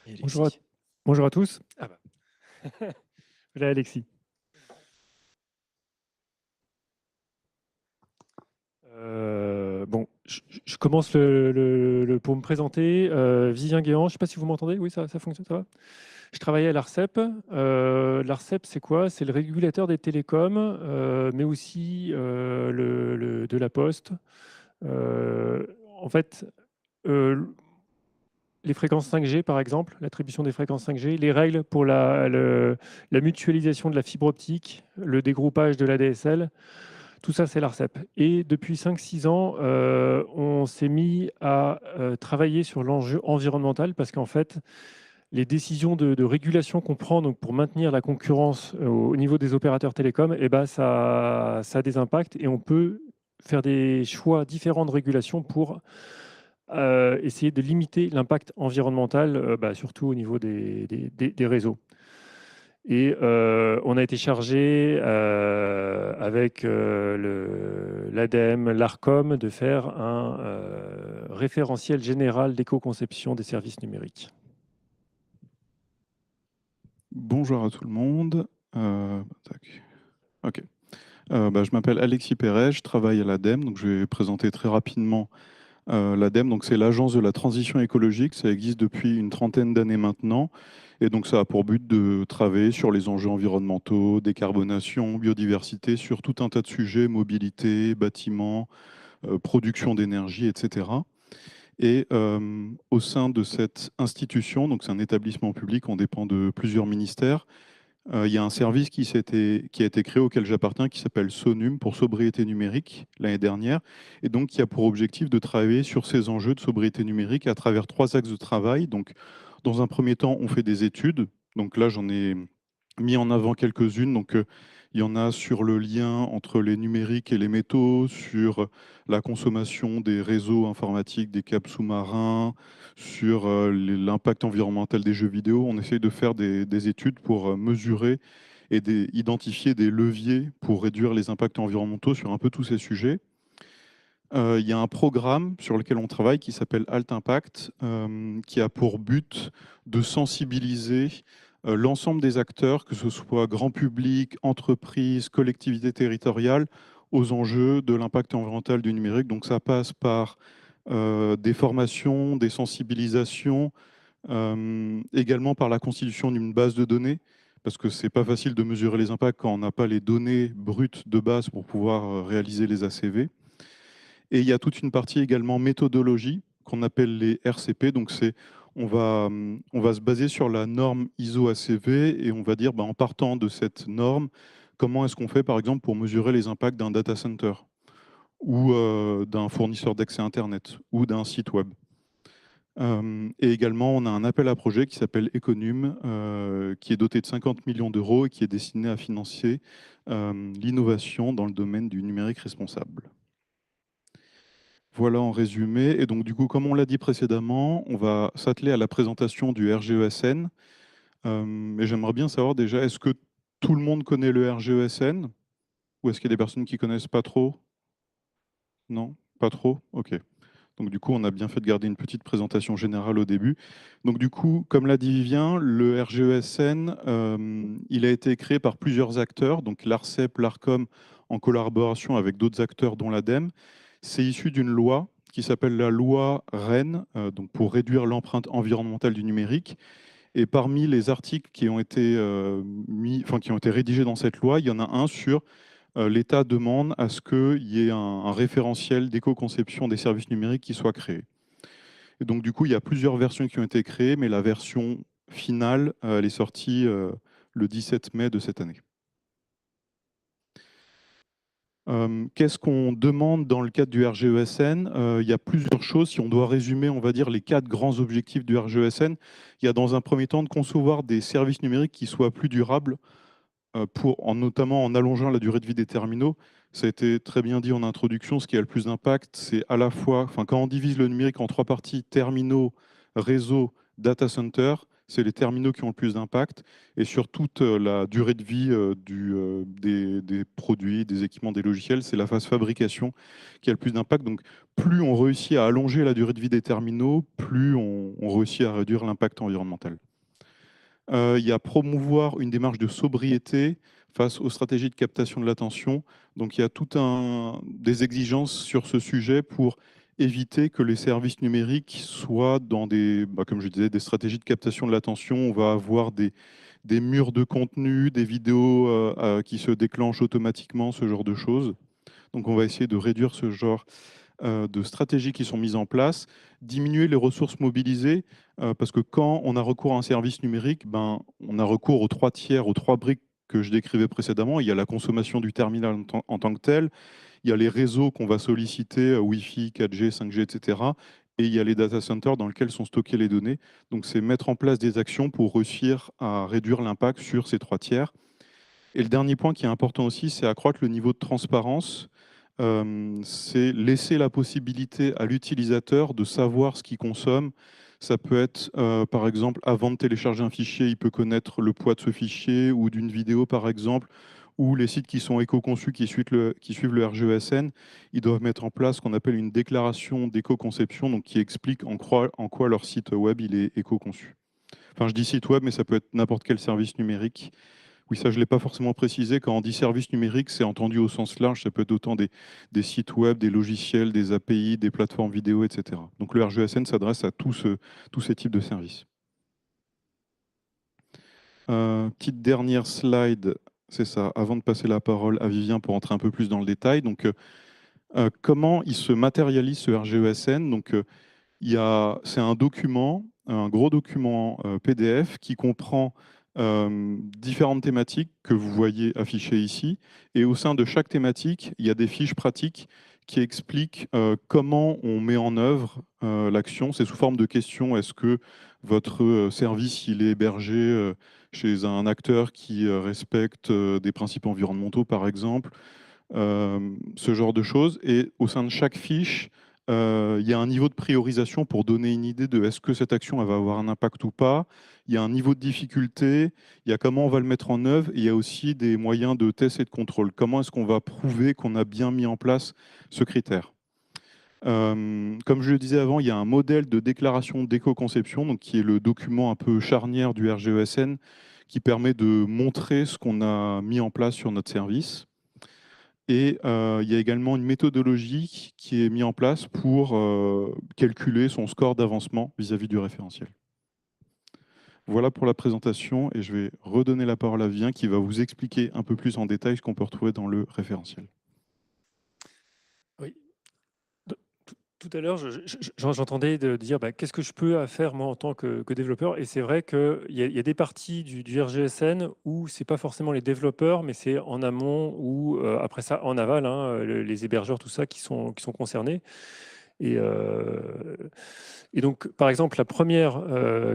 Et Bonjour à, Alexis. bonjour à tous. Ah bah. Voilà Alexis. Bon, je commence pour me présenter. Vivien Guéant, je ne sais pas si vous m'entendez. Oui, ça fonctionne, ça va. Je travaillais à l'ARCEP. L'ARCEP, c'est quoi? C'est le régulateur des télécoms, mais aussi de la Poste. Euh, En fait, euh, les fréquences 5G, par exemple, l'attribution des fréquences 5G, les règles pour la mutualisation de la fibre optique, le dégroupage de la DSL, tout ça, c'est l'ARCEP. Et depuis 5-6 ans, on s'est mis à travailler sur l'enjeu environnemental parce qu'en fait, les décisions de régulation qu'on prend donc, pour maintenir la concurrence au niveau des opérateurs télécoms, eh ben, ça a des impacts et on peut faire des choix différents de régulation pour essayer de limiter l'impact environnemental, surtout au niveau des réseaux. Et on a été chargé avec l'ADEME, l'ARCOM, de faire un référentiel général d'éco-conception des services numériques. Bonjour à tout le monde. Tac. Ok. Je m'appelle Alexis Perret, je travaille à l'ADEME. Donc je vais présenter très rapidement l'ADEME. Donc c'est l'Agence de la transition écologique. Ça existe depuis une trentaine d'années maintenant. Et donc ça a pour but de travailler sur les enjeux environnementaux, décarbonation, biodiversité, sur tout un tas de sujets, mobilité, bâtiments, production d'énergie, etc. Et au sein de cette institution, donc c'est un établissement public, on dépend de plusieurs ministères, il y a un service qui a été créé auquel j'appartiens qui s'appelle SONUM pour sobriété numérique l'année dernière et donc qui a pour objectif de travailler sur ces enjeux de sobriété numérique à travers 3 axes de travail. Donc dans un premier temps, on fait des études. Donc là, j'en ai mis en avant quelques-unes. Donc il y en a sur le lien entre les numériques et les métaux, sur la consommation des réseaux informatiques, des câbles sous-marins, sur l'impact environnemental des jeux vidéo. On essaye de faire des études pour mesurer et identifier des leviers pour réduire les impacts environnementaux sur un peu tous ces sujets. Il y a un programme sur lequel on travaille qui s'appelle Alt Impact, qui a pour but de sensibiliser l'ensemble des acteurs, que ce soit grand public, entreprises, collectivités territoriales, aux enjeux de l'impact environnemental du numérique. Donc ça passe par des formations, des sensibilisations, également par la constitution d'une base de données, parce que c'est pas facile de mesurer les impacts quand on n'a pas les données brutes de base pour pouvoir réaliser les ACV. Et il y a toute une partie également méthodologie qu'on appelle les RCP. Donc on va se baser sur la norme ISO ACV et on va dire, en partant de cette norme, comment est-ce qu'on fait par exemple pour mesurer les impacts d'un data center ou d'un fournisseur d'accès Internet ou d'un site web. Et également, on a un appel à projet qui s'appelle Econum, qui est doté de 50 millions d'euros et qui est destiné à financer l'innovation dans le domaine du numérique responsable. Voilà en résumé. Et donc, du coup, comme on l'a dit précédemment, on va s'atteler à la présentation du RGESN. Et j'aimerais bien savoir déjà, est-ce que tout le monde connaît le RGESN? Ou est-ce qu'il y a des personnes qui ne connaissent pas trop? Non? Pas trop? Ok. Donc, du coup, on a bien fait de garder une petite présentation générale au début. Donc, du coup, comme l'a dit Vivien, le RGESN, il a été créé par plusieurs acteurs, donc l'ARCEP, l'ARCOM, en collaboration avec d'autres acteurs, dont l'ADEME. C'est issu d'une loi qui s'appelle la loi REEN, donc pour réduire l'empreinte environnementale du numérique. Et parmi les articles qui ont été, qui ont été rédigés dans cette loi, il y en a un sur l'État demande à ce qu'il y ait un référentiel d'éco-conception des services numériques qui soit créé. Et donc du coup, il y a plusieurs versions qui ont été créées, mais la version finale, elle est sortie le 17 mai de cette année. Qu'est-ce qu'on demande dans le cadre du RGESN? Il y a plusieurs choses. Si on doit résumer, on va dire, les 4 grands objectifs du RGESN, il y a dans un premier temps de concevoir des services numériques qui soient plus durables, notamment en allongeant la durée de vie des terminaux. Ça a été très bien dit en introduction, ce qui a le plus d'impact, c'est à la fois, quand on divise le numérique en 3 parties, terminaux, réseau, data center, c'est les terminaux qui ont le plus d'impact. Et sur toute la durée de vie des produits, des équipements, des logiciels, c'est la phase fabrication qui a le plus d'impact. Donc, plus on réussit à allonger la durée de vie des terminaux, plus on réussit à réduire l'impact environnemental. Il y a promouvoir une démarche de sobriété face aux stratégies de captation de l'attention. Donc il y a des exigences sur ce sujet pour éviter que les services numériques soient dans comme je disais, des stratégies de captation de l'attention. On va avoir des murs de contenu, des vidéos qui se déclenchent automatiquement, ce genre de choses. Donc on va essayer de réduire ce genre de stratégies qui sont mises en place, diminuer les ressources mobilisées, parce que quand on a recours à un service numérique, on a recours aux 3 tiers, aux 3 briques que je décrivais précédemment. Il y a la consommation du terminal en tant que tel, il y a les réseaux qu'on va solliciter, Wi-Fi, 4G, 5G, etc. Et il y a les data centers dans lesquels sont stockées les données. Donc c'est mettre en place des actions pour réussir à réduire l'impact sur ces 3 tiers. Et le dernier point qui est important aussi, c'est accroître le niveau de transparence. C'est laisser la possibilité à l'utilisateur de savoir ce qu'il consomme. Ça peut être, par exemple, avant de télécharger un fichier, il peut connaître le poids de ce fichier ou d'une vidéo, par exemple, ou les sites qui sont éco-conçus, qui suivent le RGESN, ils doivent mettre en place ce qu'on appelle une déclaration d'éco-conception, donc qui explique en quoi leur site web il est éco-conçu. Enfin, je dis site web, mais ça peut être n'importe quel service numérique. Oui, ça, je ne l'ai pas forcément précisé. Quand on dit service numérique, c'est entendu au sens large. Ça peut être autant des sites web, des logiciels, des API, des plateformes vidéo, etc. Donc le RGESN s'adresse à tous ces types de services. Petite dernière slide, c'est ça, avant de passer la parole à Vivien pour entrer un peu plus dans le détail. Donc, comment il se matérialise ce RGESN? Donc, c'est un document, un gros document PDF qui comprend différentes thématiques que vous voyez affichées ici. Et au sein de chaque thématique, il y a des fiches pratiques qui expliquent comment on met en œuvre l'action. C'est sous forme de questions. Est-ce que votre service il est hébergé chez un acteur qui respecte des principes environnementaux, par exemple, ce genre de choses. Et au sein de chaque fiche, il y a un niveau de priorisation pour donner une idée de est-ce que cette action elle va avoir un impact ou pas. Il y a un niveau de difficulté, il y a comment on va le mettre en œuvre, et il y a aussi des moyens de test et de contrôle. Comment est-ce qu'on va prouver qu'on a bien mis en place ce critère? Comme je le disais avant, il y a un modèle de déclaration d'éco-conception, donc qui est le document un peu charnière du RGESN, qui permet de montrer ce qu'on a mis en place sur notre service. Et il y a également une méthodologie qui est mise en place pour calculer son score d'avancement vis-à-vis du référentiel. Voilà pour la présentation et je vais redonner la parole à Vivien qui va vous expliquer un peu plus en détail ce qu'on peut retrouver dans le référentiel. Oui. Tout à l'heure, j'entendais dire qu'est-ce que je peux faire moi en tant que développeur. Et c'est vrai qu'il y a des parties du RGSN où ce n'est pas forcément les développeurs, mais c'est en amont ou après ça en aval, hein, les hébergeurs, tout ça qui sont concernés. Et donc, par exemple, la première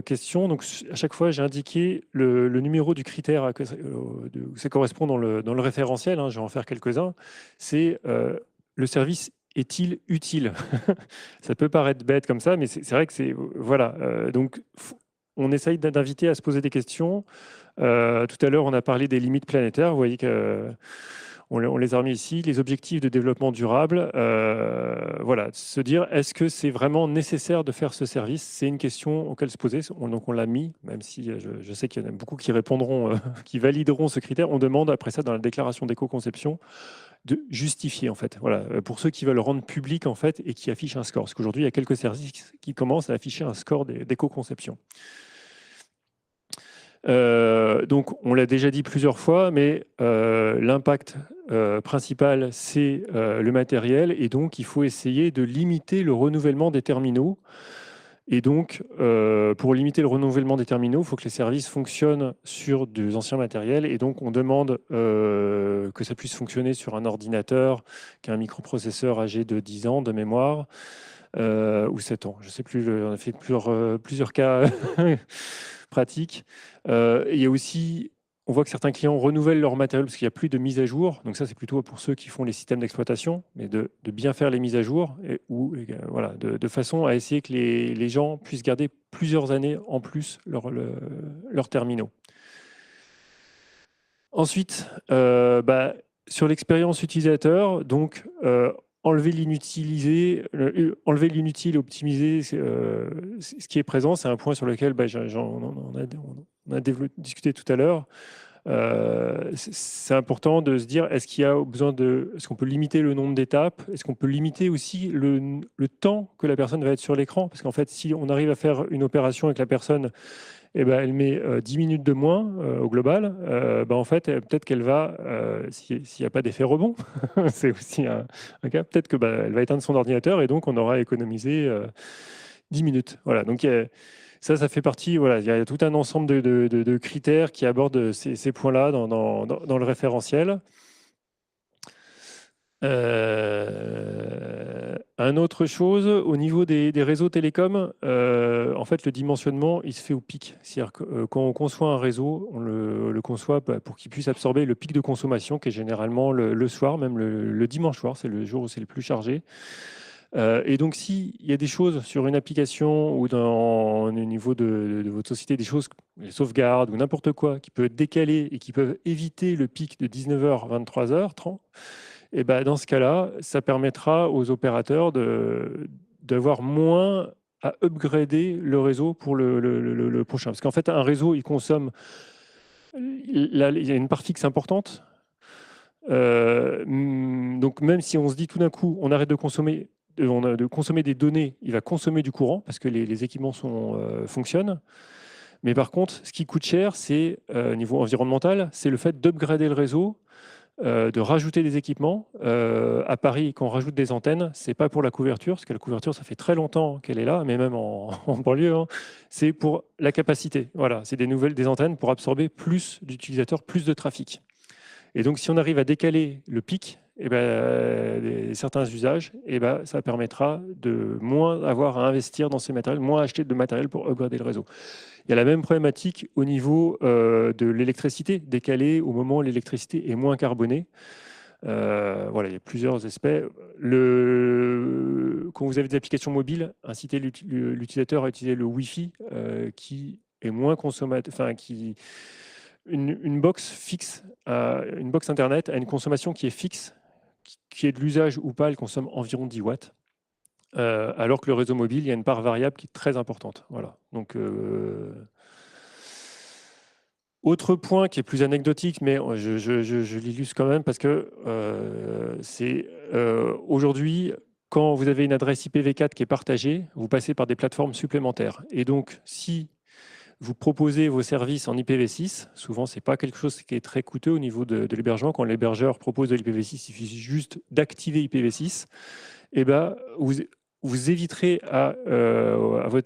question, donc à chaque fois, j'ai indiqué le numéro du critère où ça correspond dans le référentiel. Hein, je vais en faire quelques-uns. C'est le service est-il utile? Ça peut paraître bête comme ça, mais c'est vrai que c'est... Voilà. Donc, on essaye d'inviter à se poser des questions. Tout à l'heure, on a parlé des limites planétaires. Vous voyez que... On les a remis ici, les objectifs de développement durable. Voilà, se dire, est-ce que c'est vraiment nécessaire de faire ce service? C'est une question auquel se poser. Donc on l'a mis, même si je sais qu'il y en a beaucoup qui répondront, qui valideront ce critère. On demande après ça dans la déclaration d'éco-conception de justifier en fait. Voilà, pour ceux qui veulent rendre public en fait et qui affichent un score. Parce qu'aujourd'hui, il y a quelques services qui commencent à afficher un score d'éco-conception. Donc, on l'a déjà dit plusieurs fois, mais l'impact principal, c'est le matériel. Et donc, il faut essayer de limiter le renouvellement des terminaux. Et donc, pour limiter le renouvellement des terminaux, il faut que les services fonctionnent sur des anciens matériels. Et donc, on demande que ça puisse fonctionner sur un ordinateur qui a un microprocesseur âgé de 10 ans de mémoire, ou 7 ans. Je ne sais plus, on a fait plusieurs cas pratiques. Il y a aussi on voit que certains clients renouvellent leur matériel parce qu'il n'y a plus de mise à jour. Donc ça, c'est plutôt pour ceux qui font les systèmes d'exploitation, mais de bien faire les mises à jour, voilà, de façon à essayer que les gens puissent garder plusieurs années en plus leurs terminaux. Ensuite, sur l'expérience utilisateur, donc enlever l'inutile, optimiser ce qui est présent. C'est un point sur lequel on a discuté tout à l'heure. C'est important de se dire, est-ce qu'on peut limiter le nombre d'étapes? Est-ce qu'on peut limiter aussi le temps que la personne va être sur l'écran? Parce qu'en fait, si on arrive à faire une opération avec la personne, elle met 10 minutes de moins au global, en fait, peut-être qu'elle va, s'il n'y a pas d'effet rebond, c'est aussi un cas, peut-être que elle va éteindre son ordinateur et donc on aura économisé 10 minutes. Voilà, donc ça fait partie, voilà, il y a tout un ensemble de critères qui abordent ces points-là dans le référentiel. Un autre chose, au niveau des réseaux télécoms, en fait, le dimensionnement, il se fait au pic. C'est-à-dire que quand on conçoit un réseau, on le conçoit pour qu'il puisse absorber le pic de consommation, qui est généralement le soir, même le dimanche soir, c'est le jour où c'est le plus chargé. Et donc, s'il y a des choses sur une application ou au niveau de votre société, des choses, les sauvegardes ou n'importe quoi, qui peut être décalé et qui peuvent éviter le pic de 19h, 23h, 30, et dans ce cas-là, ça permettra aux opérateurs d'avoir moins à upgrader le réseau pour le prochain. Parce qu'en fait, un réseau, il consomme, il y a une part fixe importante. Donc, même si on se dit tout d'un coup, on arrête de consommer des données, il va consommer du courant parce que les équipements fonctionnent. Mais par contre, ce qui coûte cher, c'est niveau environnemental, c'est le fait d'upgrader le réseau, de rajouter des équipements. À Paris, quand on rajoute des antennes, c'est pas pour la couverture, parce que la couverture, ça fait très longtemps qu'elle est là, mais même en banlieue, hein, c'est pour la capacité. Voilà, c'est des antennes pour absorber plus d'utilisateurs, plus de trafic. Et donc, si on arrive à décaler le pic, certains usages, ça permettra de moins avoir à investir dans ces matériels, moins acheter de matériel pour upgrader le réseau. Il y a la même problématique au niveau de l'électricité, décalée au moment où l'électricité est moins carbonée. Voilà, il y a plusieurs aspects. Quand vous avez des applications mobiles, incitez l'utilisateur à utiliser le Wi-Fi qui est moins consommateur, une box fixe, une box Internet a une consommation qui est fixe, qui est de l'usage ou pas, elle consomme environ 10 watts. Alors que le réseau mobile, il y a une part variable qui est très importante. Voilà. Donc, autre point qui est plus anecdotique, mais je l'illustre quand même parce que c'est aujourd'hui, quand vous avez une adresse IPv4 qui est partagée, vous passez par des plateformes supplémentaires. Et donc, si vous proposez vos services en IPv6, souvent, ce n'est pas quelque chose qui est très coûteux au niveau de l'hébergement. Quand l'hébergeur propose de l'IPv6, il suffit juste d'activer IPv6. Vous éviterez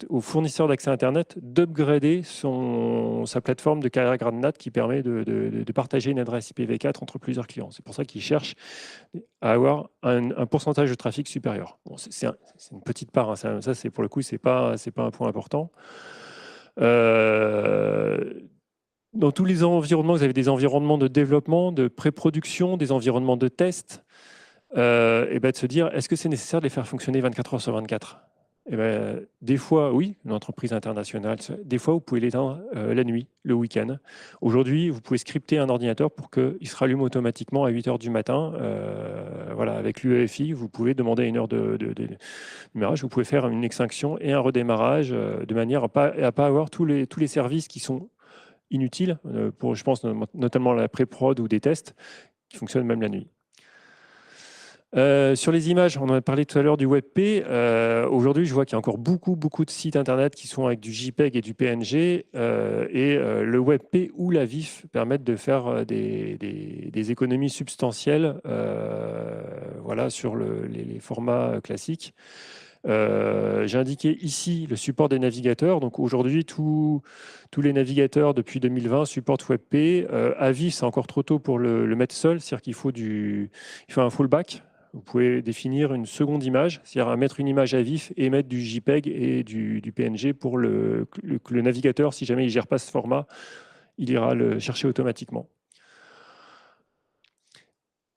au fournisseur d'accès Internet d'upgrader sa plateforme de carrière grade NAT qui permet de partager une adresse IPv4 entre plusieurs clients. C'est pour ça qu'ils cherchent à avoir un pourcentage de trafic supérieur. Bon, c'est une petite part, hein. Ça c'est pour le coup, c'est pas un point important. Dans tous les environnements, vous avez des environnements de développement, de pré-production, des environnements de test. De se dire, est-ce que c'est nécessaire de les faire fonctionner 24 heures sur 24 ? Des fois, oui, une entreprise internationale. Des fois, vous pouvez l'éteindre la nuit, le week-end. Aujourd'hui, vous pouvez scripter un ordinateur pour qu'il se rallume automatiquement à 8 heures du matin. Voilà, avec l'UEFI, vous pouvez demander une heure de démarrage. Vous pouvez faire une extinction et un redémarrage de manière à pas avoir tous les services qui sont inutiles, pour, je pense notamment la pré-prod ou des tests, qui fonctionnent même la nuit. Sur les images, on en a parlé tout à l'heure du WebP. Aujourd'hui, je vois qu'il y a encore beaucoup de sites internet qui sont avec du JPEG et du PNG. Le WebP ou la VIF permettent de faire des économies substantielles voilà, sur les formats classiques. J'ai indiqué ici le support des navigateurs. Donc aujourd'hui, tous les navigateurs depuis 2020 supportent WebP. À VIF, c'est encore trop tôt pour le mettre seul, c'est-à-dire qu'il faut un fallback. Vous pouvez définir une seconde image, c'est-à-dire mettre une image à vif et mettre du JPEG et du PNG pour que le navigateur, si jamais il ne gère pas ce format, il ira le chercher automatiquement.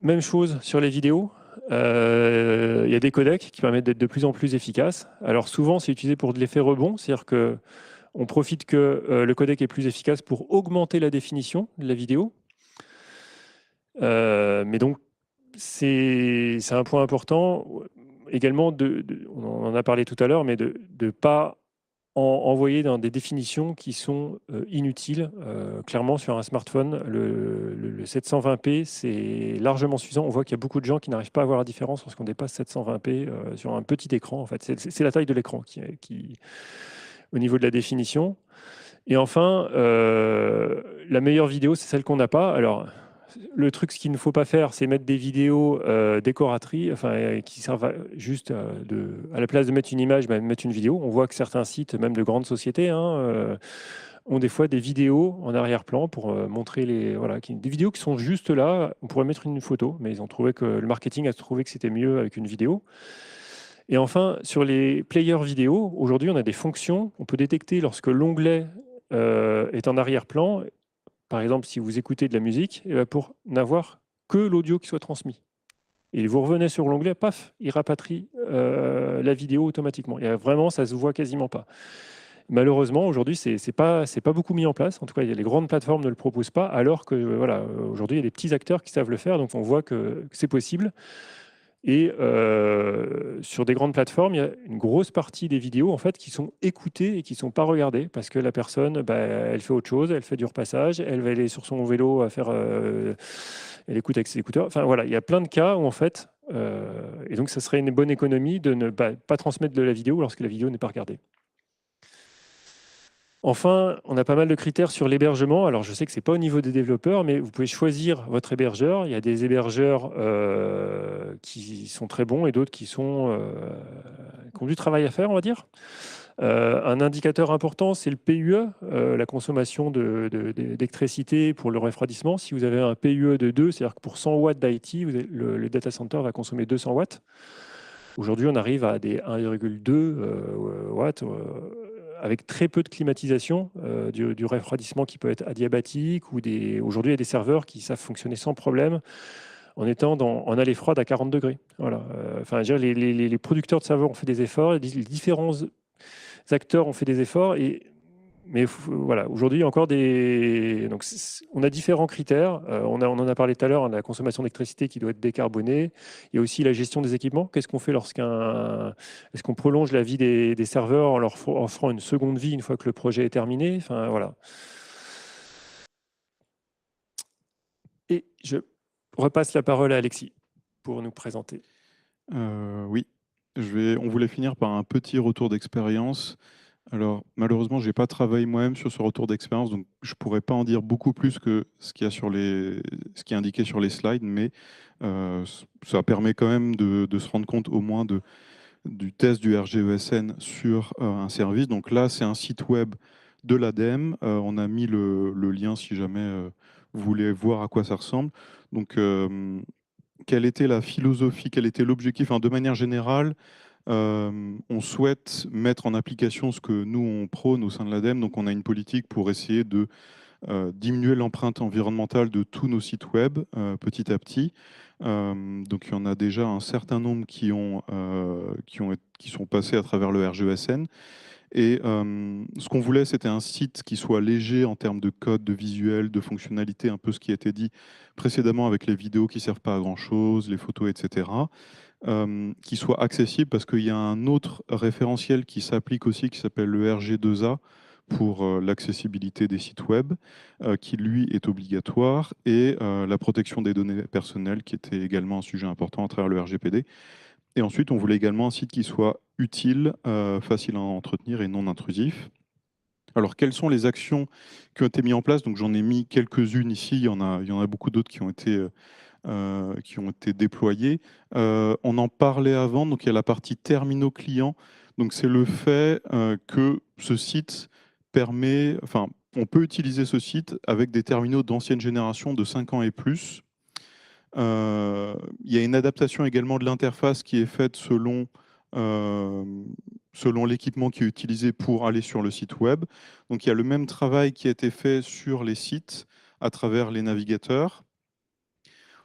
Même chose sur les vidéos. Il y a des codecs qui permettent d'être de plus en plus efficaces. Alors souvent, c'est utilisé pour de l'effet rebond, c'est-à-dire qu'on profite que le codec est plus efficace pour augmenter la définition de la vidéo. Mais donc, c'est un point important également, on en a parlé tout à l'heure, mais de ne pas envoyer dans des définitions qui sont inutiles. Clairement, sur un smartphone, le 720p, c'est largement suffisant. On voit qu'il y a beaucoup de gens qui n'arrivent pas à voir la différence lorsqu'on dépasse 720p sur un petit écran. En fait, c'est la taille de l'écran qui, au niveau de la définition. Et enfin, la meilleure vidéo, c'est celle qu'on n'a pas. Alors, le truc, ce qu'il ne faut pas faire, c'est mettre des vidéos décoratrices, enfin, qui servent juste à la place de mettre une image, mettre une vidéo. On voit que certains sites, même de grandes sociétés, ont des fois des vidéos en arrière-plan pour montrer des vidéos qui sont juste là. On pourrait mettre une photo, mais ils ont trouvé que le marketing a trouvé que c'était mieux avec une vidéo. Et enfin, sur les players vidéo, aujourd'hui, on a des fonctions. On peut détecter lorsque l'onglet est en arrière-plan. Par exemple, si vous écoutez de la musique, pour n'avoir que l'audio qui soit transmis. Et vous revenez sur l'onglet, paf, il rapatrie la vidéo automatiquement. Et vraiment, ça se voit quasiment pas. Malheureusement, aujourd'hui, c'est pas beaucoup mis en place. En tout cas, les grandes plateformes ne le proposent pas, alors que voilà, aujourd'hui, il y a des petits acteurs qui savent le faire. Donc, on voit que c'est possible. Et sur des grandes plateformes, il y a une grosse partie des vidéos en fait, qui sont écoutées et qui ne sont pas regardées parce que la personne, elle fait autre chose, elle fait du repassage, elle va aller sur son vélo à faire... elle écoute avec ses écouteurs. Enfin voilà, il y a plein de cas où en fait... et donc ça serait une bonne économie de ne pas transmettre de la vidéo lorsque la vidéo n'est pas regardée. Enfin, on a pas mal de critères sur l'hébergement. Alors, je sais que ce n'est pas au niveau des développeurs, mais vous pouvez choisir votre hébergeur. Il y a des hébergeurs qui sont très bons et d'autres qui ont du travail à faire, on va dire. Un indicateur important, c'est le PUE, la consommation d'électricité pour le refroidissement. Si vous avez un PUE de 2, c'est-à-dire que pour 100 watts d'IT, le data center va consommer 200 watts. Aujourd'hui, on arrive à des 1,2 watts avec très peu de climatisation, du refroidissement qui peut être adiabatique. Aujourd'hui, il y a des serveurs qui savent fonctionner sans problème en étant en allée froide à 40 degrés. Voilà. Les producteurs de serveurs ont fait des efforts, les différents acteurs ont fait des efforts, mais voilà, aujourd'hui, il y a encore donc, on a différents critères. On en a parlé tout à l'heure, la consommation d'électricité qui doit être décarbonée. Il y a aussi la gestion des équipements. Qu'est-ce qu'on fait est-ce qu'on prolonge la vie des serveurs en leur offrant une seconde vie une fois que le projet est terminé? Enfin, voilà. Et je repasse la parole à Alexis pour nous présenter. Oui, on voulait finir par un petit retour d'expérience. Alors, malheureusement, je n'ai pas travaillé moi-même sur ce retour d'expérience, donc je ne pourrais pas en dire beaucoup plus que ce qui est indiqué sur les slides, mais ça permet quand même de se rendre compte au moins du test du RGESN sur un service. Donc là, c'est un site web de l'ADEME. On a mis le lien si jamais vous voulez voir à quoi ça ressemble. Donc, quelle était la philosophie, quel était l'objectif? De manière générale, on souhaite mettre en application ce que nous, on prône au sein de l'ADEME. Donc, on a une politique pour essayer de diminuer l'empreinte environnementale de tous nos sites web petit à petit. Donc, il y en a déjà un certain nombre qui sont passés à travers le RGESN. Et ce qu'on voulait, c'était un site qui soit léger en termes de code, de visuel, de fonctionnalité, un peu ce qui a été dit précédemment avec les vidéos qui ne servent pas à grand-chose, les photos, etc. Qui soit accessible parce qu'il y a un autre référentiel qui s'applique aussi, qui s'appelle le RG2A pour l'accessibilité des sites web, qui lui est obligatoire, et la protection des données personnelles, qui était également un sujet important à travers le RGPD. Et ensuite, on voulait également un site qui soit utile, facile à entretenir et non intrusif. Alors, quelles sont les actions qui ont été mises en place? Donc, j'en ai mis quelques-unes ici. Il y en a beaucoup d'autres qui ont été déployées. On en parlait avant. Donc, il y a la partie terminaux clients. Donc, c'est le fait que ce site permet... Enfin, on peut utiliser ce site avec des terminaux d'ancienne génération de 5 ans et plus. Il y a une adaptation également de l'interface qui est faite selon selon l'équipement qui est utilisé pour aller sur le site web. Donc il y a le même travail qui a été fait sur les sites à travers les navigateurs.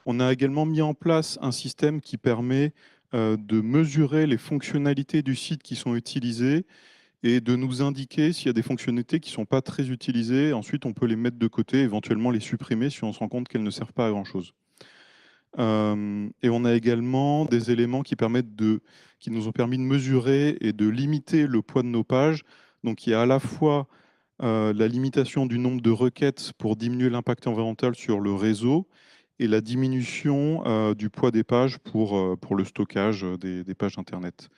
On a également mis en place un système qui permet de mesurer les fonctionnalités du site qui sont utilisées et de nous indiquer s'il y a des fonctionnalités qui ne sont pas très utilisées. Ensuite, on peut les mettre de côté, éventuellement les supprimer si on se rend compte qu'elles ne servent pas à grand-chose. Et on a également des éléments qui nous ont permis de mesurer et de limiter le poids de nos pages. Donc il y a à la fois la limitation du nombre de requêtes pour diminuer l'impact environnemental sur le réseau et la diminution du poids des pages pour le stockage des pages Internet.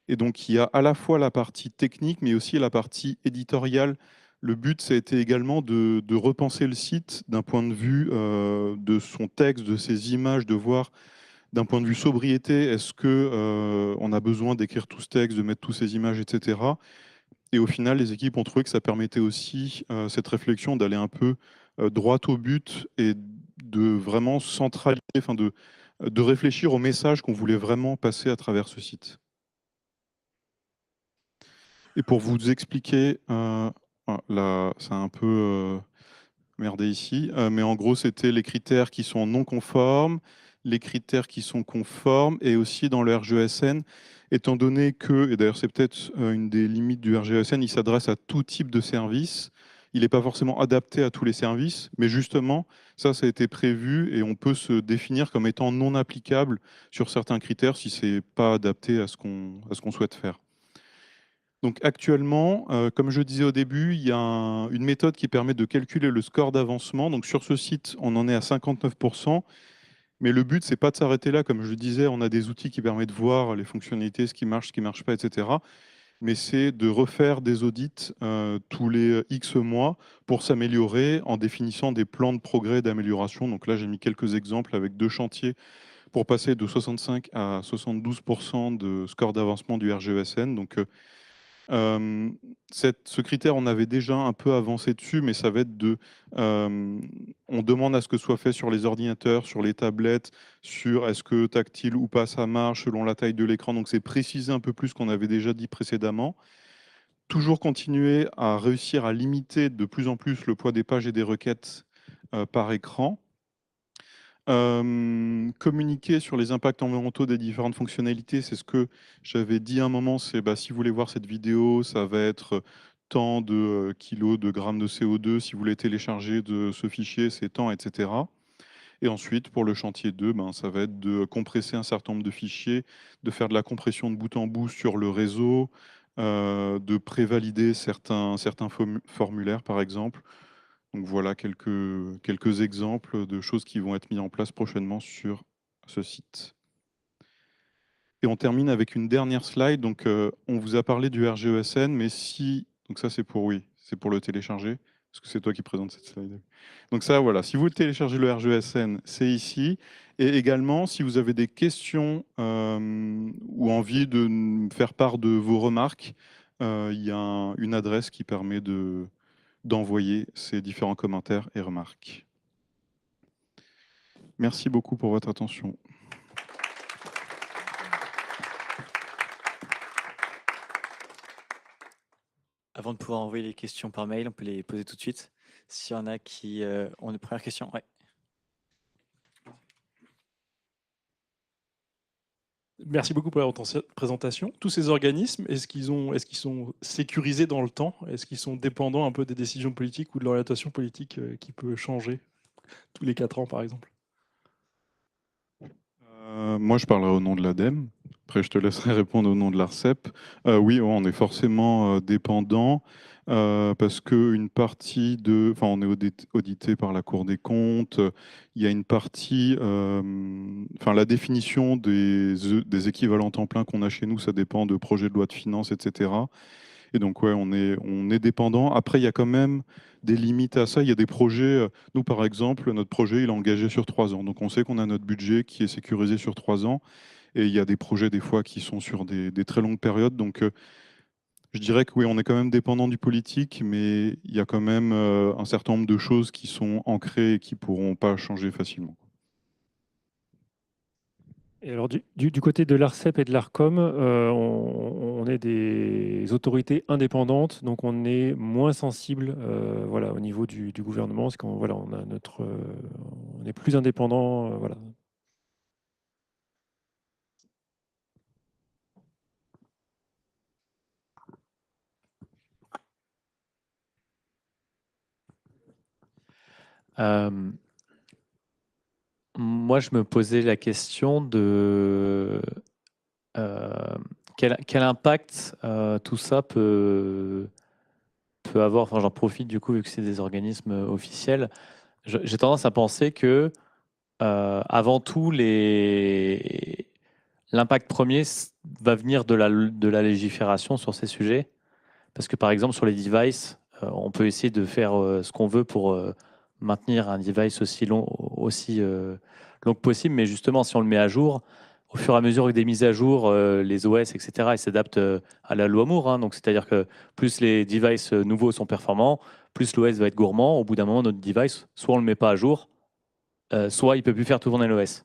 Et donc, il y a à la fois la partie technique, mais aussi la partie éditoriale. Le but, ça a été également de repenser le site d'un point de vue de son texte, de ses images, de voir d'un point de vue sobriété, est-ce qu'on a besoin d'écrire tout ce texte, de mettre toutes ces images, etc. Et au final, les équipes ont trouvé que ça permettait aussi cette réflexion d'aller un peu droit au but et de vraiment centraliser, enfin de réfléchir au message qu'on voulait vraiment passer à travers ce site. Et pour vous expliquer, là, c'est un peu merdé ici, mais en gros, c'était les critères qui sont non conformes, les critères qui sont conformes, et aussi dans le RGESN, étant donné que, et d'ailleurs c'est peut-être une des limites du RGESN, il s'adresse à tout type de service, il n'est pas forcément adapté à tous les services, mais justement, ça a été prévu, et on peut se définir comme étant non applicable sur certains critères si ce n'est pas adapté à ce qu'on souhaite faire. Donc actuellement, comme je disais au début, il y a une méthode qui permet de calculer le score d'avancement. Donc sur ce site, on en est à 59%. Mais le but, c'est pas de s'arrêter là. Comme je le disais, on a des outils qui permettent de voir les fonctionnalités, ce qui marche pas, etc. Mais c'est de refaire des audits tous les X mois pour s'améliorer en définissant des plans de progrès d'amélioration. Donc là, j'ai mis quelques exemples avec 2 chantiers pour passer de 65 à 72% de score d'avancement du RGESN. Donc ce critère, on avait déjà un peu avancé dessus, mais ça va être on demande à ce que ce soit fait sur les ordinateurs, sur les tablettes, sur est-ce que tactile ou pas ça marche selon la taille de l'écran. Donc c'est préciser un peu plus ce qu'on avait déjà dit précédemment. Toujours continuer à réussir à limiter de plus en plus le poids des pages et des requêtes par écran. Communiquer sur les impacts environnementaux des différentes fonctionnalités, c'est ce que j'avais dit à un moment, c'est si vous voulez voir cette vidéo, ça va être tant de kilos, de grammes de CO2, si vous voulez télécharger de ce fichier, c'est tant, etc. Et ensuite, pour le chantier 2, ça va être de compresser un certain nombre de fichiers, de faire de la compression de bout en bout sur le réseau, de prévalider certains formulaires, par exemple. Donc voilà quelques exemples de choses qui vont être mises en place prochainement sur ce site. Et on termine avec une dernière slide. Donc on vous a parlé du RGESN, mais donc ça c'est pour le télécharger, parce que c'est toi qui présente cette slide. Donc ça voilà, si vous téléchargez le RGESN, c'est ici. Et également, si vous avez des questions ou envie de me faire part de vos remarques, il y a une adresse qui permet d'envoyer ces différents commentaires et remarques. Merci beaucoup pour votre attention. Avant de pouvoir envoyer les questions par mail, on peut les poser tout de suite. S'il y en a qui ont une première question, ouais. Merci beaucoup pour la présentation. Tous ces organismes, est-ce qu'ils sont sécurisés dans le temps? Est-ce qu'ils sont dépendants un peu des décisions politiques ou de l'orientation politique qui peut changer tous les 4 ans, par exemple? Moi, je parlerai au nom de l'ADEME. Après, je te laisserai répondre au nom de l'ARCEP. Oui, on est forcément dépendant parce qu'une partie on est audité par la Cour des comptes. Il y a une partie, la définition des équivalents temps plein qu'on a chez nous, ça dépend de projets de loi de finances, etc. Et donc, ouais, on est dépendant. Après, il y a quand même des limites à ça. Il y a des projets. Nous, par exemple, notre projet, il est engagé sur 3 ans. Donc, on sait qu'on a notre budget qui est sécurisé sur 3 ans. Et il y a des projets, des fois, qui sont sur des très longues périodes. Donc, je dirais que oui, on est quand même dépendant du politique, mais il y a quand même un certain nombre de choses qui sont ancrées et qui ne pourront pas changer facilement. Et alors, du côté de l'ARCEP et de l'ARCOM, on est des autorités indépendantes, donc on est moins sensible voilà, au niveau du gouvernement, parce qu'on voilà, on est plus indépendant. Voilà. Moi, je me posais la question de quel impact tout ça peut avoir. Enfin, j'en profite du coup, vu que c'est des organismes officiels. J'ai tendance à penser que, avant tout, l'impact premier va venir de la légifération sur ces sujets. Parce que, par exemple, sur les devices, on peut essayer de faire ce qu'on veut pour maintenir un device aussi long que possible. Mais justement, si on le met à jour, au fur et à mesure des mises à jour, les OS, etc., ils s'adaptent à la loi Moore. Hein. Donc, c'est-à-dire que plus les devices nouveaux sont performants, plus l'OS va être gourmand. Au bout d'un moment, notre device, soit on ne le met pas à jour, soit il ne peut plus faire tourner l'OS.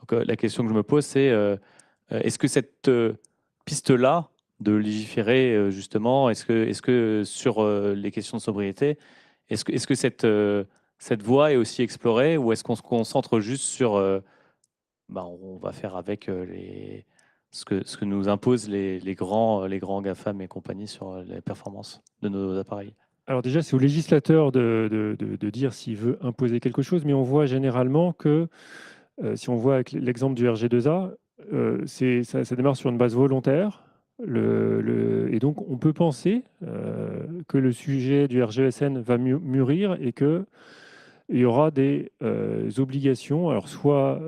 Donc, la question que je me pose, c'est est-ce que cette piste-là, de légiférer justement, est-ce que sur les questions de sobriété, est-ce que cette voie est aussi explorée, ou est-ce qu'on se concentre juste sur on va faire avec ce que nous imposent les grands GAFAM et compagnie sur les performances de nos appareils? Alors déjà, c'est au législateur de dire s'il veut imposer quelque chose, mais on voit généralement que, si on voit avec l'exemple du RG2A, ça démarre sur une base volontaire. Et donc, on peut penser que le sujet du RGESN va mûrir et qu'il y aura des obligations. Alors, soit,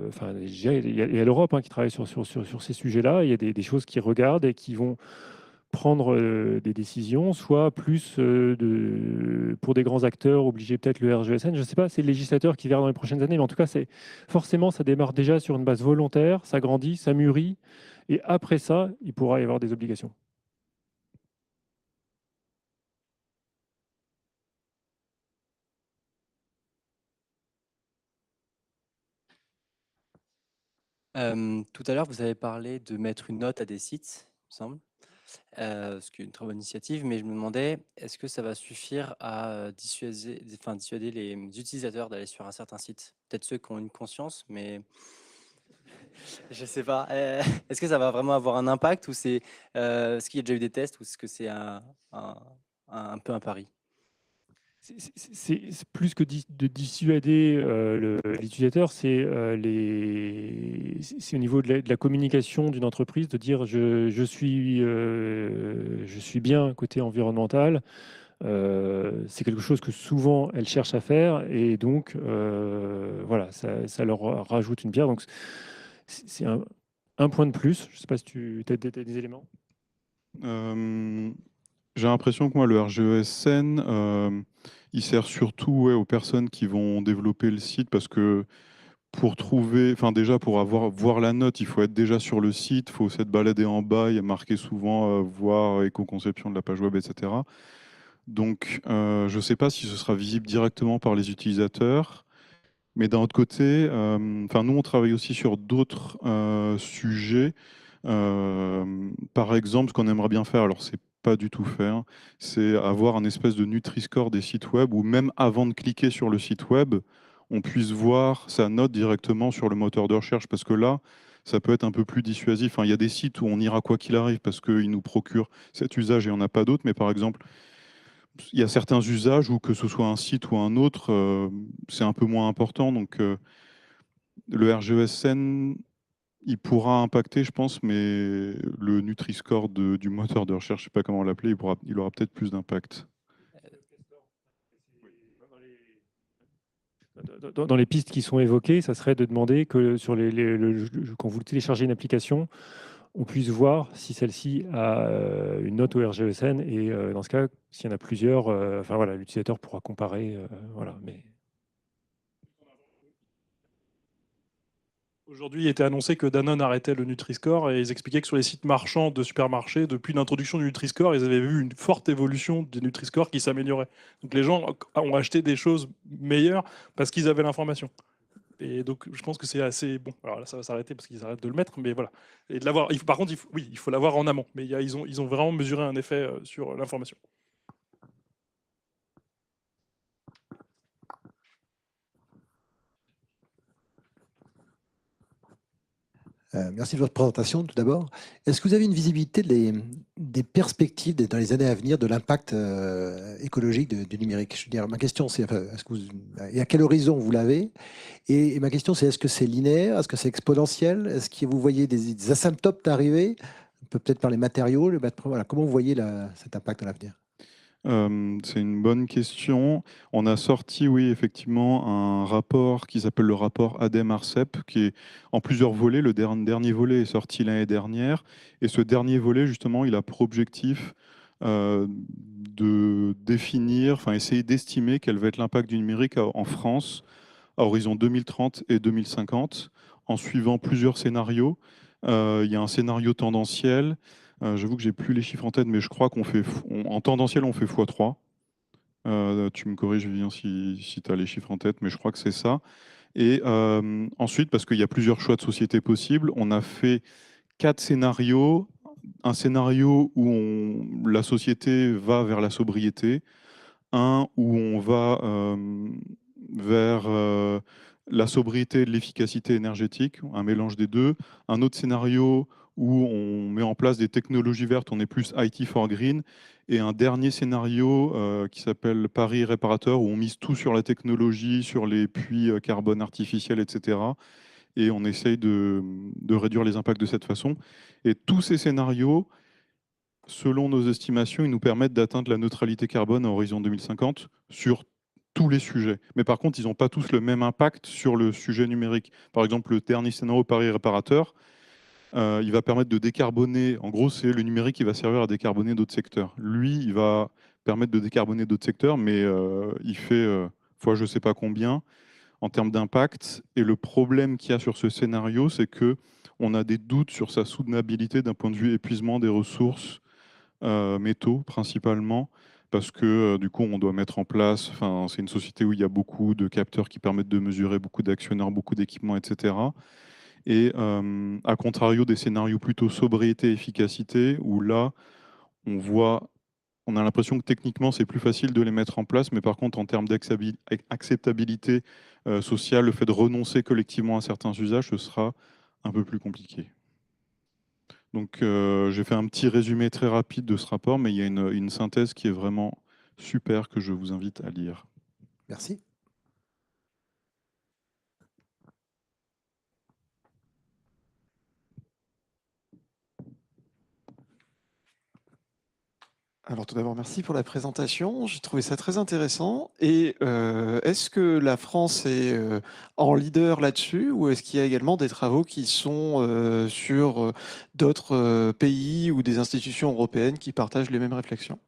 enfin, déjà, il y a l'Europe qui travaille sur ces sujets-là. Il y a des choses qui regardent et qui vont prendre des décisions, soit plus pour des grands acteurs, obliger peut-être le RGESN. Je ne sais pas, c'est le législateur qui verra dans les prochaines années, mais en tout cas, forcément, ça démarre déjà sur une base volontaire, ça grandit, ça mûrit, et après ça, il pourra y avoir des obligations. Tout à l'heure, vous avez parlé de mettre une note à des sites, il me semble, ce qui est une très bonne initiative, mais je me demandais, est-ce que ça va suffire à dissuader les utilisateurs d'aller sur un certain site? Peut-être ceux qui ont une conscience, mais je ne sais pas. Est-ce que ça va vraiment avoir un impact, ou est-ce qu'il y a déjà eu des tests, ou est-ce que c'est un peu un pari? C'est plus que de dissuader l'utilisateur, c'est au niveau de la communication d'une entreprise, de dire je suis bien côté environnemental. C'est quelque chose que souvent elles cherchent à faire, et donc voilà, ça leur rajoute une pierre. Donc c'est un point de plus. Je ne sais pas si tu as des éléments. J'ai l'impression que moi, le RGESN, il sert surtout aux personnes qui vont développer le site, parce que pour trouver, enfin déjà pour voir la note, il faut être déjà sur le site, il faut s'être baladé en bas, il y a marqué souvent voir éco-conception de la page web, etc. Donc je ne sais pas si ce sera visible directement par les utilisateurs, mais d'un autre côté, nous on travaille aussi sur d'autres sujets. Par exemple, ce qu'on aimerait bien faire, alors c'est pas du tout fait, hein, c'est avoir un espèce de Nutri-Score des sites web, où même avant de cliquer sur le site web, on puisse voir sa note directement sur le moteur de recherche, parce que là, ça peut être un peu plus dissuasif. Enfin, il y a des sites où on ira quoi qu'il arrive parce qu'ils nous procurent cet usage et on n'a pas d'autres, mais par exemple, il y a certains usages où, que ce soit un site ou un autre, c'est un peu moins important. Donc le RGESN, il pourra impacter, je pense, mais le Nutri-Score du moteur de recherche, je ne sais pas comment l'appeler, il aura peut-être plus d'impact. Dans les pistes qui sont évoquées, ça serait de demander que quand vous téléchargez une application, on puisse voir si celle-ci a une note au RGESN, et dans ce cas, s'il y en a plusieurs, enfin voilà, l'utilisateur pourra comparer. Voilà, mais... Aujourd'hui, il était annoncé que Danone arrêtait le Nutri-Score, et ils expliquaient que sur les sites marchands de supermarchés, depuis l'introduction du Nutri-Score, ils avaient vu une forte évolution du Nutri-Score qui s'améliorait. Donc les gens ont acheté des choses meilleures parce qu'ils avaient l'information. Et donc, je pense que c'est assez bon. Alors là, ça va s'arrêter parce qu'ils arrêtent de le mettre, mais voilà. Et de l'avoir. Par contre, oui, il faut l'avoir en amont. Mais ils ont vraiment mesuré un effet sur l'information. Merci de votre présentation, tout d'abord. Est-ce que vous avez une visibilité des perspectives dans les années à venir de l'impact écologique du numérique? Je veux dire, ma question, c'est et à quel horizon vous l'avez? Et ma question, c'est est-ce que c'est linéaire? Est-ce que c'est exponentiel? Est-ce que vous voyez des asymptotes arriver? Peut-être par les matériaux, voilà. Comment vous voyez cet impact à l'avenir? C'est une bonne question. On a sorti, oui, effectivement, un rapport qui s'appelle le rapport ADEME-ARCEP, qui est en plusieurs volets. Le dernier volet est sorti l'année dernière. Et ce dernier volet, justement, il a pour objectif de définir, enfin essayer d'estimer quel va être l'impact du numérique en France à horizon 2030 et 2050, en suivant plusieurs scénarios. Il y a un scénario tendanciel. J'avoue que j'ai plus les chiffres en tête, mais je crois en tendanciel, on fait x3. Tu me corriges, Vivien, si tu as les chiffres en tête, mais je crois que c'est ça. Et ensuite, parce qu'il y a plusieurs choix de société possibles, on a fait 4 scénarios. Un scénario où la société va vers la sobriété, un où on va vers la sobriété et l'efficacité énergétique, un mélange des deux. Un autre scénario où on met en place des technologies vertes, on est plus IT for Green. Et un dernier scénario qui s'appelle Paris réparateur, où on mise tout sur la technologie, sur les puits carbone artificiel, etc. Et on essaye de réduire les impacts de cette façon. Et tous ces scénarios, selon nos estimations, ils nous permettent d'atteindre la neutralité carbone à horizon 2050 sur tous les sujets. Mais par contre, ils n'ont pas tous le même impact sur le sujet numérique. Par exemple, le dernier scénario Paris réparateur, il va permettre de décarboner. En gros, c'est le numérique qui va servir à décarboner d'autres secteurs. Lui, il va permettre de décarboner d'autres secteurs, mais il fait fois je ne sais pas combien en termes d'impact. Et le problème qu'il y a sur ce scénario, c'est que on a des doutes sur sa soutenabilité d'un point de vue épuisement des ressources métaux principalement, parce que du coup, on doit mettre en place, enfin, c'est une société où il y a beaucoup de capteurs qui permettent de mesurer, beaucoup d'actionneurs, beaucoup d'équipements, etc. Et à contrario des scénarios plutôt sobriété, efficacité, où là, on a l'impression que techniquement, c'est plus facile de les mettre en place, mais par contre, en termes d'acceptabilité sociale, le fait de renoncer collectivement à certains usages, ce sera un peu plus compliqué. Donc, j'ai fait un petit résumé très rapide de ce rapport, mais il y a une synthèse qui est vraiment super que je vous invite à lire. Merci. Alors tout d'abord, merci pour la présentation. J'ai trouvé ça très intéressant. Et est-ce que la France est en leader là-dessus ou est-ce qu'il y a également des travaux qui sont sur d'autres pays ou des institutions européennes qui partagent les mêmes réflexions?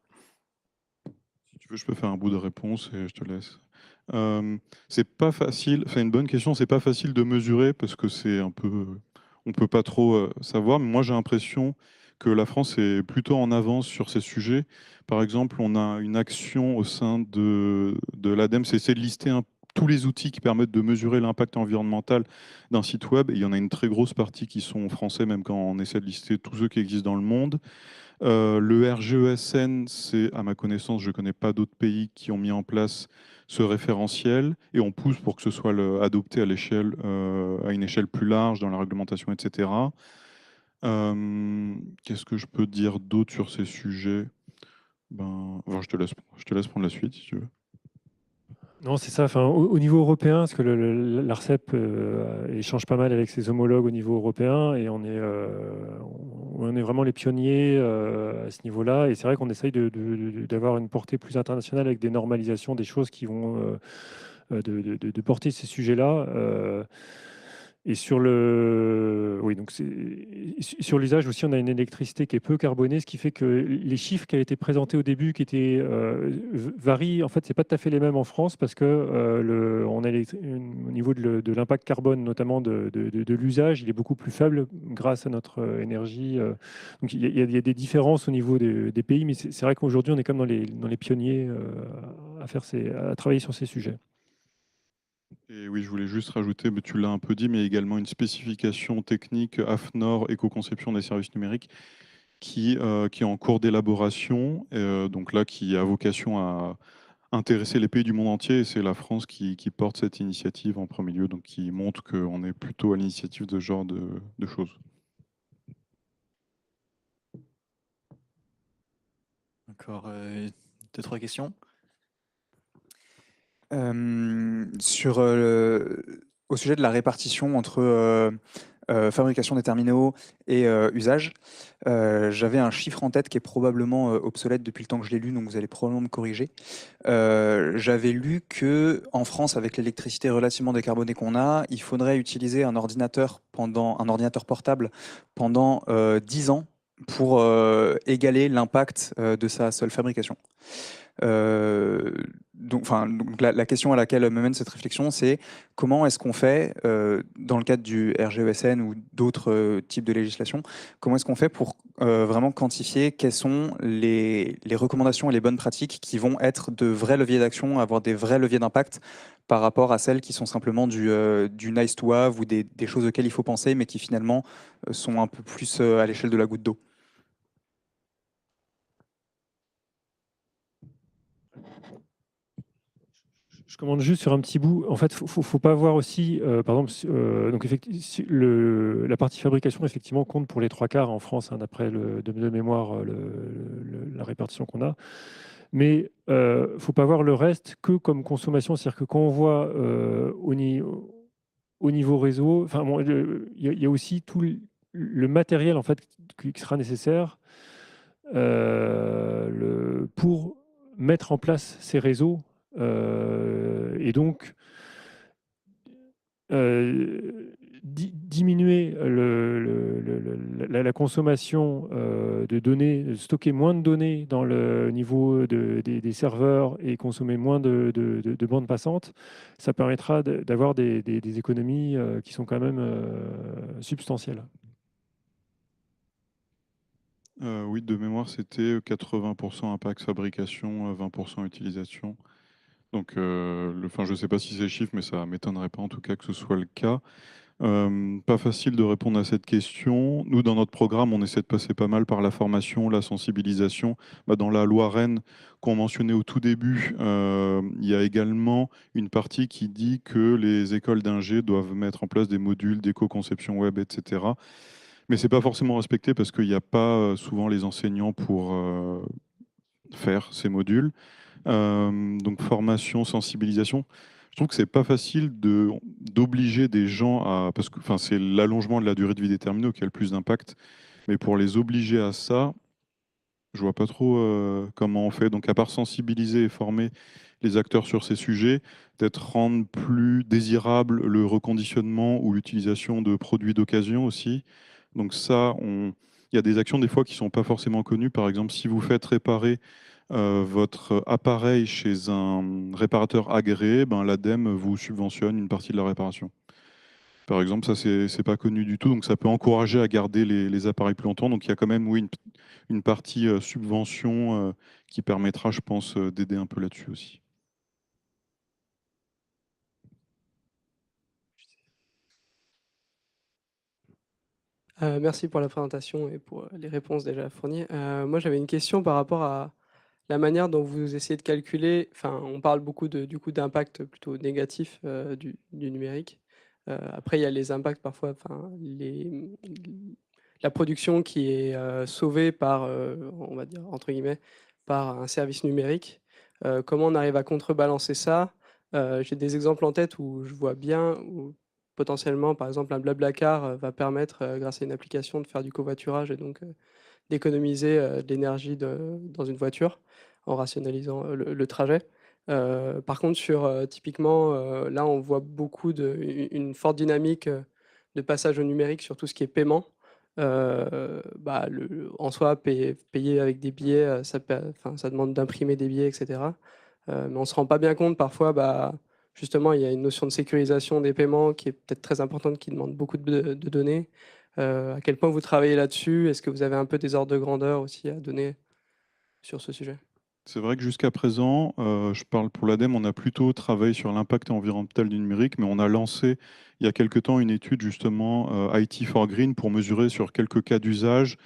Si tu veux, je peux faire un bout de réponse et je te laisse. C'est pas facile, c'est une bonne question, c'est pas facile de mesurer parce que c'est un peu, on peut pas trop savoir, mais moi j'ai l'impression que la France est plutôt en avance sur ces sujets. Par exemple, on a une action au sein de l'ADEME, c'est essayer de lister tous les outils qui permettent de mesurer l'impact environnemental d'un site web. Et il y en a une très grosse partie qui sont français, même quand on essaie de lister tous ceux qui existent dans le monde. Le RGESN, c'est, à ma connaissance, je ne connais pas d'autres pays qui ont mis en place ce référentiel et on pousse pour que ce soit adopté à une échelle plus large dans la réglementation, etc. Qu'est-ce que je peux dire d'autre sur ces sujets? Enfin, je te laisse prendre la suite si tu veux. Non, c'est ça. Enfin, au niveau européen, parce que l'ARCEP échange pas mal avec ses homologues au niveau européen et on est vraiment les pionniers à ce niveau-là. Et c'est vrai qu'on essaye d'avoir une portée plus internationale avec des normalisations, des choses qui vont de porter ces sujets-là. Et sur sur l'usage aussi, on a une électricité qui est peu carbonée, ce qui fait que les chiffres qui ont été présentés au début, qui étaient varient. En fait, c'est pas tout à fait les mêmes en France parce que on a au niveau de l'impact carbone, notamment de l'usage, il est beaucoup plus faible grâce à notre énergie. Donc il y a des différences au niveau des pays, mais c'est vrai qu'aujourd'hui, on est comme dans les pionniers à travailler sur ces sujets. Et oui, je voulais juste rajouter, mais tu l'as un peu dit, mais également une spécification technique AFNOR, éco-conception des services numériques, qui est en cours d'élaboration, donc là, qui a vocation à intéresser les pays du monde entier. Et c'est la France qui porte cette initiative en premier lieu, donc qui montre qu'on est plutôt à l'initiative de ce genre de choses. Encore 2-3 questions. Au sujet de la répartition entre fabrication des terminaux et usage, j'avais un chiffre en tête qui est probablement obsolète depuis le temps que je l'ai lu, donc vous allez probablement me corriger. J'avais lu que en France, avec l'électricité relativement décarbonée qu'on a, il faudrait utiliser un ordinateur portable pendant 10 ans pour égaler l'impact de sa seule fabrication. Donc la question à laquelle me mène cette réflexion, c'est comment est-ce qu'on fait, dans le cadre du RGESN ou d'autres types de législation, comment est-ce qu'on fait pour vraiment quantifier quelles sont les recommandations et les bonnes pratiques qui vont être de vrais leviers d'action, avoir des vrais leviers d'impact par rapport à celles qui sont simplement du nice to have ou des choses auxquelles il faut penser, mais qui finalement sont un peu plus à l'échelle de la goutte d'eau. Je commande juste sur un petit bout. En fait, faut pas voir aussi, par exemple, donc la partie fabrication effectivement compte pour les 3/4 en France, hein, d'après de mémoire la répartition qu'on a. Mais faut pas voir le reste que comme consommation, c'est-à-dire que quand on voit au niveau réseau, enfin bon, il y a aussi tout le matériel en fait qui sera nécessaire pour mettre en place ces réseaux. Et donc, diminuer la consommation de données, stocker moins de données dans le niveau des serveurs et consommer moins de bandes passantes, ça permettra d'avoir des économies qui sont quand même substantielles. Oui, de mémoire, c'était 80% impact fabrication, 20% utilisation. Donc, je ne sais pas si c'est chiffre, mais ça ne m'étonnerait pas en tout cas que ce soit le cas. Pas facile de répondre à cette question. Nous, dans notre programme, on essaie de passer pas mal par la formation, la sensibilisation. Dans la loi Rennes qu'on mentionnait au tout début, il y a également une partie qui dit que les écoles d'ingé doivent mettre en place des modules d'éco-conception web, etc. Mais ce n'est pas forcément respecté parce qu'il n'y a pas souvent les enseignants pour faire ces modules. Donc formation, sensibilisation. Je trouve que c'est pas facile d'obliger des gens à... Parce que c'est l'allongement de la durée de vie des terminaux qui a le plus d'impact. Mais pour les obliger à ça, je vois pas trop comment on fait. Donc à part sensibiliser et former les acteurs sur ces sujets, peut-être rendre plus désirable le reconditionnement ou l'utilisation de produits d'occasion aussi. Donc ça, il y a des actions des fois qui sont pas forcément connues. Par exemple, si vous faites réparer votre appareil chez un réparateur agréé, l'ADEME vous subventionne une partie de la réparation. Par exemple, ça, c'est pas connu du tout, donc ça peut encourager à garder les appareils plus longtemps. Donc il y a quand même, oui, une partie subvention qui permettra, je pense, d'aider un peu là-dessus aussi. Merci pour la présentation et pour les réponses déjà fournies. Moi, j'avais une question par rapport à la manière dont vous essayez de calculer. Enfin, on parle beaucoup du coup d'impact plutôt négatif du numérique. Après, il y a les impacts parfois, la production qui est sauvée par, on va dire entre guillemets, par un service numérique. Comment on arrive à contrebalancer ça? J'ai des exemples en tête où je vois bien où potentiellement, par exemple, un Blablacar va permettre, grâce à une application, de faire du covoiturage et donc d'économiser de l'énergie dans une voiture en rationalisant le trajet. Par contre, typiquement, là, on voit une forte dynamique de passage au numérique sur tout ce qui est paiement. En soi, payer avec des billets, ça demande d'imprimer des billets, etc. Mais on ne se rend pas bien compte parfois, justement, il y a une notion de sécurisation des paiements qui est peut-être très importante, qui demande beaucoup de données. À quel point vous travaillez là-dessus? Est-ce que vous avez un peu des ordres de grandeur aussi à donner sur ce sujet? C'est vrai que jusqu'à présent, je parle pour l'ADEME, on a plutôt travaillé sur l'impact environnemental du numérique, mais on a lancé il y a quelque temps une étude justement IT for Green pour mesurer sur quelques cas d'usage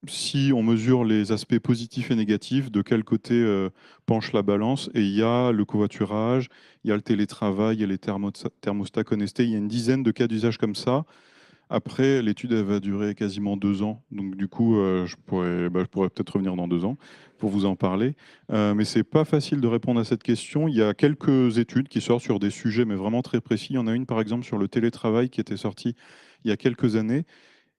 si on mesure les aspects positifs et négatifs, de quel côté penche la balance. Et il y a le covoiturage, il y a le télétravail, il y a les thermostats connectés. Il y a une dizaine de cas d'usage comme ça. Après, l'étude elle va durer quasiment 2 ans. Donc du coup, je pourrais peut-être revenir dans 2 ans pour vous en parler. Mais c'est pas facile de répondre à cette question. Il y a quelques études qui sortent sur des sujets, mais vraiment très précis. Il y en a une, par exemple, sur le télétravail qui était sortie il y a quelques années.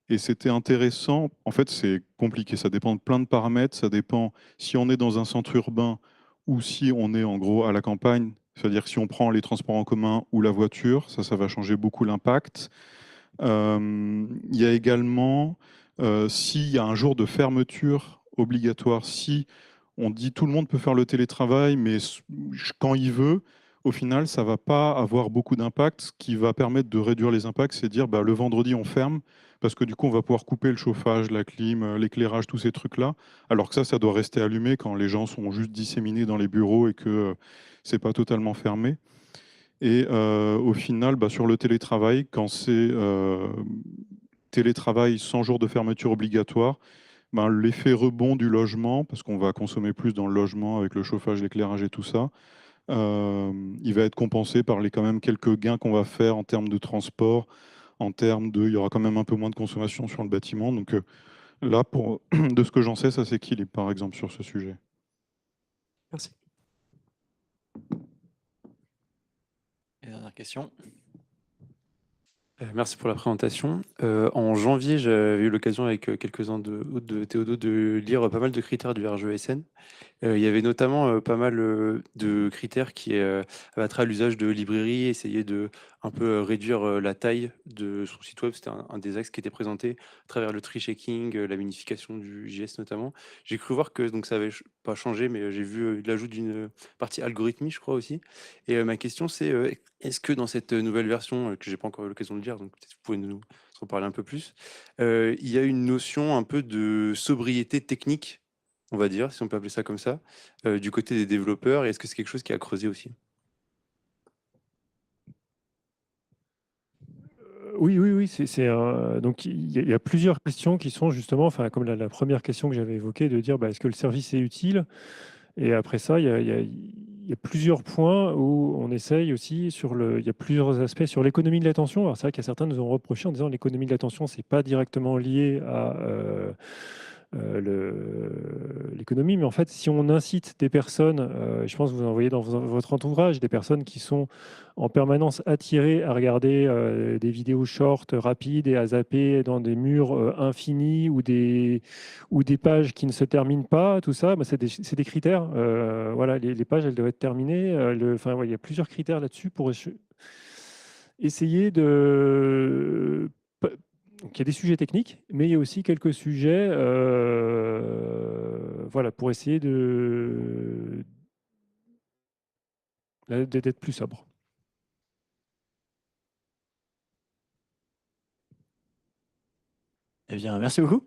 Et c'était intéressant. En fait, c'est compliqué. Ça dépend de plein de paramètres. Ça dépend si on est dans un centre urbain ou si on est en gros à la campagne. C'est-à-dire si on prend les transports en commun ou la voiture, ça va changer beaucoup l'impact. Il y a également, s'il y a un jour de fermeture obligatoire, si on dit tout le monde peut faire le télétravail, mais quand il veut, au final, ça ne va pas avoir beaucoup d'impact. Ce qui va permettre de réduire les impacts, c'est dire bah, le vendredi, on ferme, parce que du coup, on va pouvoir couper le chauffage, la clim, l'éclairage, tous ces trucs-là. Alors que ça doit rester allumé quand les gens sont juste disséminés dans les bureaux et que ce n'est pas totalement fermé. Et au final, bah, sur le télétravail, quand c'est télétravail sans jour de fermeture obligatoire, ben, l'effet rebond du logement, parce qu'on va consommer plus dans le logement avec le chauffage, l'éclairage et tout ça, il va être compensé par les quand même quelques gains qu'on va faire en termes de transport, il y aura quand même un peu moins de consommation sur le bâtiment. Donc là, de ce que j'en sais, ça s'équilibre par exemple sur ce sujet. Merci. Et dernière question. Merci pour la présentation. En janvier, j'avais eu l'occasion avec quelques-uns de Théodo de lire pas mal de critères du RGESN. Il y avait notamment pas mal de critères qui avaient trait à l'usage de librairies, essayer de un peu réduire la taille de son site web. C'était un des axes qui était présenté à travers le tree checking, la minification du JS notamment. J'ai cru voir que donc, ça n'avait pas changé, mais j'ai vu l'ajout d'une partie algorithmie, je crois aussi. Et ma question, c'est est-ce que dans cette nouvelle version, que j'ai pas encore eu l'occasion de lire, donc peut-être vous pouvez nous en parler un peu plus, il y a une notion un peu de sobriété technique, on va dire, si on peut appeler ça comme ça, du côté des développeurs, et est-ce que c'est quelque chose qui a creusé aussi? Oui. Donc il y a plusieurs questions qui sont justement, enfin, comme la première question que j'avais évoquée, de dire bah, est-ce que le service est utile? Et après ça, il y a plusieurs points où on essaye aussi il y a plusieurs aspects sur l'économie de l'attention. Alors c'est vrai qu'il y a certains nous ont reproché en disant l'économie de l'attention, c'est pas directement lié à l'économie, mais en fait, si on incite des personnes, je pense que vous en voyez dans votre entourage, des personnes qui sont en permanence attirées à regarder des vidéos short rapides et à zapper dans des murs infinis ou des pages qui ne se terminent pas, tout ça, bah, c'est des critères. Voilà, les pages, elles doivent être terminées. Enfin, ouais, il y a plusieurs critères là-dessus pour essayer de... Donc, il y a des sujets techniques, mais il y a aussi quelques sujets voilà, pour essayer d'être plus sobre. Eh bien, merci beaucoup.